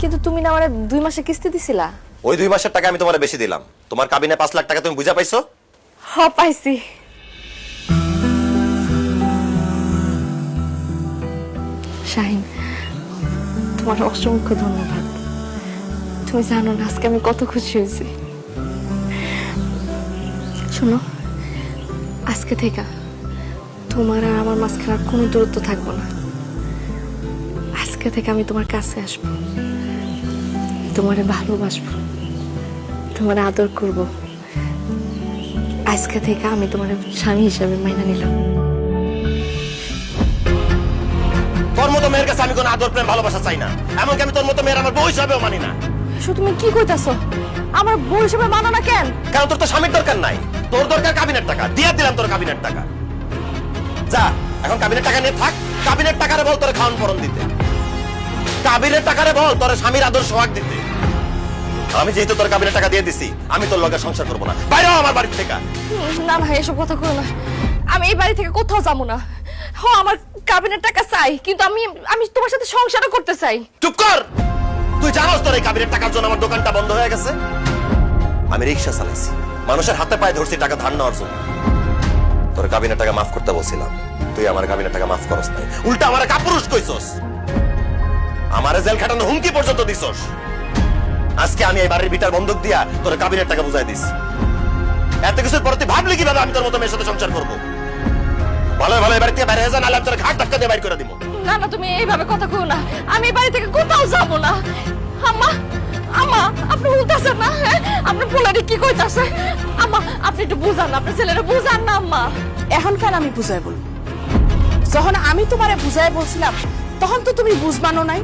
কিন্তু তুমি না আমারে 2 মাসে কিস্তি দিছিলা। ওই 2 মাসের টাকা আমি তোমারে বেশি দিলাম। তোমার কাবিনে 5 লাখ টাকা তুমি বুঝা পাইছো? হ পাইছি। শাহিন, তোমার অসংখ্য ধন্যবাদ। তুমি জানো না আজকে আমি কত খুশি হয়েছি। শোনো, আজকে থেকে তোমার আর আমার মাঝখানে আর কোনো দূরত্ব থাকবো না। আজকে থেকে আমি তোমার কাছে আসবো, তোমারে ভালোবাসবো, তোমার আদর করব। আজকে থেকে আমি তোমার স্বামী হিসাবে মাইনা নিলাম। তোর মতো মেয়ের কাছে আমি কোনো আদর প্রেম ভালোবাসা চাই না। এমনকি আমি তোর মতো মেয়ের আমার বউ হিসাবেও মানি না। তুমি কি কইতাছো? আমার বউ হিসেবে মানো না কেন? কারণ তোর তো স্বামীর দরকার নাই, তোর দরকার কাবিনের টাকা। দিয়ে দিলাম তোর কাবিনের টাকা। যা এখন কাবিনের টাকা নিয়ে থাক। কাবিনের টাকারে বল তোর খাওয়ান পরন দিতে, কাবিনের টাকারে বল তোর স্বামীর আদর সোহাগ দিতে। আমি যেহেতু তোর কাবিনের টাকা দিয়ে দিছি, আমি তোর লগে সংসার করবো না। বাইরে আমার বাড়ি থেকে। না না, এসব কথা কই না। আমি এই বাড়ি থেকে কোথাও যাবো না। হ, আমার কাবিনের টাকা চাই, কিন্তু আমি আমি তোমার সাথে সংসারও করতে চাই। চুপ কর। তুই জানোস তোর এই কাবিনের টাকার জন্য আমার দোকানটা বন্ধ হয়ে গেছে। আমি রিক্সা চালাইছি, মানুষের হাতে পায়ে ধরছি টাকা ধার নেওয়ার জন্য। তোর কাবিনের টাকা মাফ করতে বলছিলাম, তুই আমার কাবিনের টাকা মাফ করস নাই, উল্টা আমার কাপুরুষ কইছস, আমারে জেল খাটানো হুমকি পর্যন্ত দিছস। আজকে আমি এই বাড়ির বিটার বন্ধক দিয়া তোর কাবিনের টাকা বুঝাই দিস। এত কিছুর পরে তুই ভাবলি কিভাবে আমি তোর মতো মেয়ের সাথে সংসার করবো? ভালো ভালো এবার থেকে বাইরে যা, নাহলে তোর ঘাট ধাক্কা দিয়ে বাইর করে দিব। না না, তুমি এইভাবে কথা কইও না। আমি এই বাড়ি থেকে কোথাও যাবো না। আম্মা, আম্মা, আপনি বলতেছেন না? আপনি পোলারে কি কইতাছে? আম্মা, আপনি একটু বুঝান, আপনার ছেলেরা বুঝান না। আম্মা, এখন কেন আমি বুঝাই বলবো? যখন আমি তোমারে বুঝাই বলছিলাম তখন তো তুমি বুঝবানো নাই।